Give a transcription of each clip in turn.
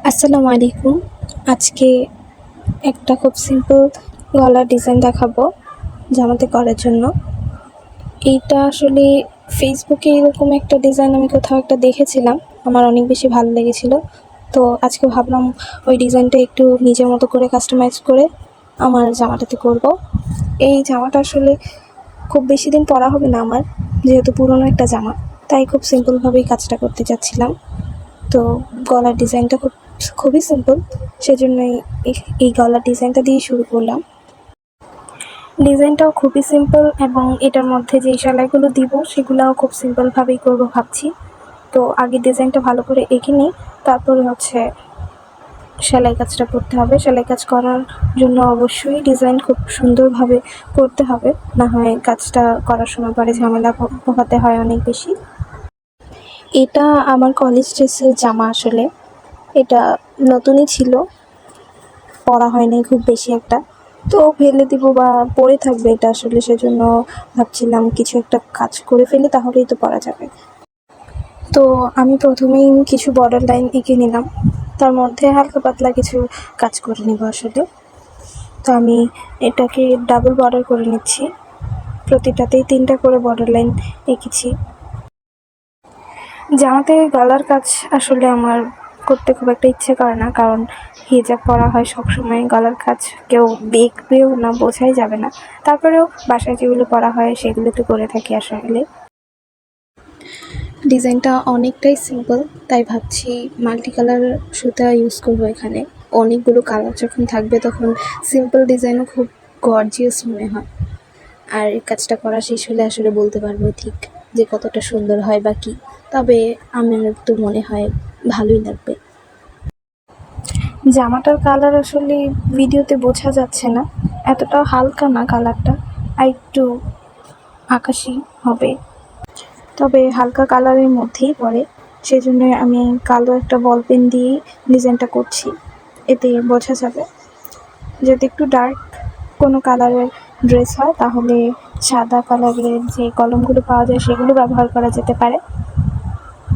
আসসালামু আলাইকুম। আজকে একটা খুব সিম্পল গলার ডিজাইন দেখাবো জামাতে করার জন্য। এইটা আসলে ফেসবুকে এরকম একটা ডিজাইন আমি কোথাও একটা দেখেছিলাম, আমার অনেক বেশি ভালো লেগেছিল। তো আজকে ভাবলাম ওই ডিজাইনটা একটু নিজের মতো করে কাস্টমাইজ করে আমার জামাটাতে করব। এই জামাটা আসলে খুব বেশি দিন পরা হবে না আমার, যেহেতু পুরনো একটা জামা, তাই খুব সিম্পলভাবেই কাজটা করতে চাচ্ছিলাম। তো গলার ডিজাইনটা খুবই সিম্পল, সেজন্যই এই গলার ডিজাইনটা দিয়ে শুরু করলাম। ডিজাইনটাও খুবই সিম্পল এবং এটার মধ্যে যে সেলাইগুলো দিব সেগুলোও খুব সিম্পলভাবেই করবো ভাবছি। তো আগে ডিজাইনটা ভালো করে এঁকে নিই, তারপরে সেলাই কাজটা করতে হবে। সেলাই কাজ করার জন্য অবশ্যই ডিজাইন খুব সুন্দরভাবে করতে হবে, না হয় কাজটা করার সময় পরে ঝামেলা পোহাতে হয় অনেক বেশি। এটা আমার কলেজ ড্রেসের জামা, আসলে এটা নতুনই ছিল, পরা হয়নি খুব বেশি একটা, তো ফেলে দিব বা পরে থাকবে এটা আসলে, সেজন্য ভাবছিলাম কিছু একটা কাজ করে ফেলি, তাহলেই তো পরা যাবে। তো আমি প্রথমেই কিছু বর্ডার লাইন এঁকে নিলাম, তার মধ্যে হালকা পাতলা কিছু কাজ করে নেব আসলে। তো আমি এটাকে ডাবল বর্ডার করে নিচ্ছি, প্রতিটাতেই 3টা করে বর্ডার লাইন এঁকেছি। জামাতে গলার কাজ আসলে আমার করতে খুব একটা ইচ্ছে করে না, কারণ হিজাব পরা হয় সবসময়, গলার কাজ কেউ দেখবেও না, বোঝাই যাবে না। তারপরেও বাসায় যেগুলো পরা হয় সেগুলো তো করে থাকি আসলে। ডিজাইনটা অনেকটাই সিম্পল, তাই ভাবছি মাল্টি কালার সুতা ইউজ করবো এখানে। অনেকগুলো কালার যখন থাকবে তখন সিম্পল ডিজাইনও খুব গর্জিয়াস মনে হয়। আর এই কাজটা করা শেষ হলে আসলে বলতে পারবো ঠিক যে কতটা সুন্দর হয় বা কী, তবে আমার তো মনে হয় ভালোই লাগবে। জামাটার কালার আসলে ভিডিওতে বোঝা যাচ্ছে না, এতটাও হালকা না কালারটা, আর একটু আকাশি হবে, তবে হালকা কালারের মধ্যেই পড়ে, সেজন্য আমি কালো একটা বল পেন দিয়ে ডিজাইনটা করছি, এতে বোঝা যাবে। যদি একটু ডার্ক কোনো কালারের ড্রেস হয় তাহলে সাদা কালারের যে কলমগুলো পাওয়া যায় সেগুলো ব্যবহার করা যেতে পারে,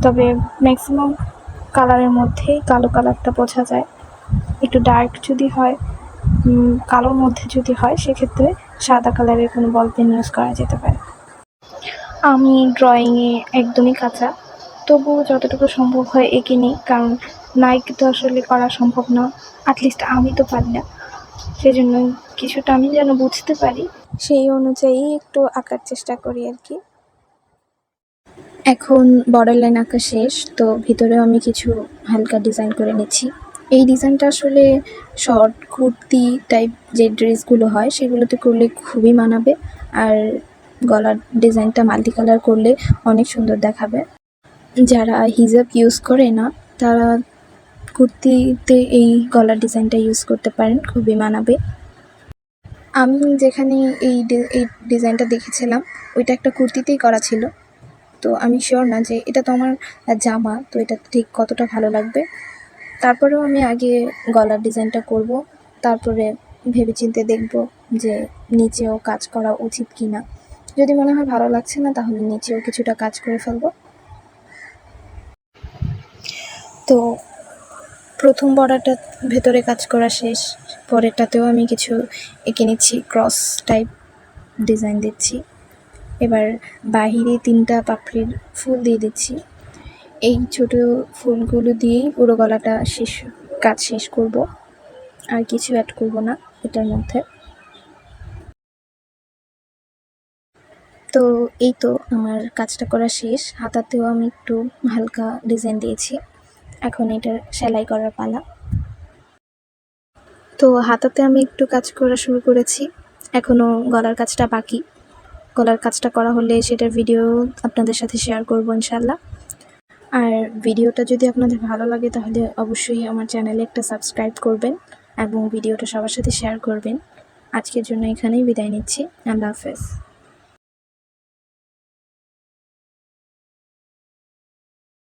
তবে ম্যাক্সিমাম কালারের মধ্যেই কালো কালারটা বোঝা যায়। একটু ডার্ক যদি হয়, কালোর মধ্যে যদি হয়, সেক্ষেত্রে সাদা কালারের কোনো বল পেন ইউজ করা যেতে পারে। আমি ড্রয়িংয়ে একদমই কাঁচা, তবুও যতটুকু সম্ভব হয় এঁকে নিই, কারণ নাইকি তো আসলে করা সম্ভব না, অ্যাটলিস্ট আমি তো পারি না, সেজন্য কিছুটা আমি যেন বুঝতে পারি সেই অনুযায়ী একটু আঁকার চেষ্টা করি আর কি। এখন বর্ডার লাইন আঁকা শেষ, তো ভিতরেও আমি কিছু হালকা ডিজাইন করে নিচ্ছি। এই ডিজাইনটা আসলে শর্ট কুর্তি টাইপ যে ড্রেসগুলো হয় সেগুলোতে করলে খুবই মানাবে, আর গলার ডিজাইনটা মাল্টি কালার করলে অনেক সুন্দর দেখাবে। যারা হিজাব ইউজ করে না তারা কুর্তিতে এই গলার ডিজাইনটা ইউজ করতে পারেন, খুবই মানাবে। আমি যেখানে এই ডিজাইনটা দেখেছিলাম ওইটা একটা কুর্তিতেই করা ছিল, তো আমি শিওর না যে এটা তো আমার জামা, তো এটা ঠিক কতটা ভালো লাগবে। তারপরেও আমি আগে গলার ডিজাইনটা করব, তারপরে ভেবেচিন্তে দেখব যে নিচেও কাজ করা উচিত কি না। যদি মনে হয় ভালো লাগছে না তাহলে নিচেও কিছুটা কাজ করে ফেলবো। তো প্রথম বর্ডারটা ভেতরে কাজ করা শেষ, পরেরটাতেও আমি কিছু এঁকে নিচ্ছি, ক্রস টাইপ ডিজাইন দিচ্ছি। এবার বাহিরে 3টা পাপড়ির ফুল দিয়ে দিচ্ছি। এই ছোটো ফুলগুলো দিয়েই পুরো গলাটা কাজ শেষ করব, আর কিছু অ্যাড করব না এটার মধ্যে। তো এই তো আমার কাজটা করা শেষ, হাতাতেও আমি একটু হালকা ডিজাইন দিয়েছি, এখন এটার সেলাই করার পালা। তো হাতাতে আমি একটু কাজ করা শুরু করেছি, এখনও গলার কাজটা বাকি। গলার কাজটা করা হলে সেটার ভিডিও আপনাদের সাথে শেয়ার করব ইনশাল্লাহ। আর ভিডিওটা যদি আপনাদের ভালো লাগে তাহলে অবশ্যই আমার চ্যানেলে একটা সাবস্ক্রাইব করবেন এবং ভিডিওটা সবার সাথে শেয়ার করবেন। আজকের জন্য এখানেই বিদায় নিচ্ছি। আল্লাহ হাফেজ।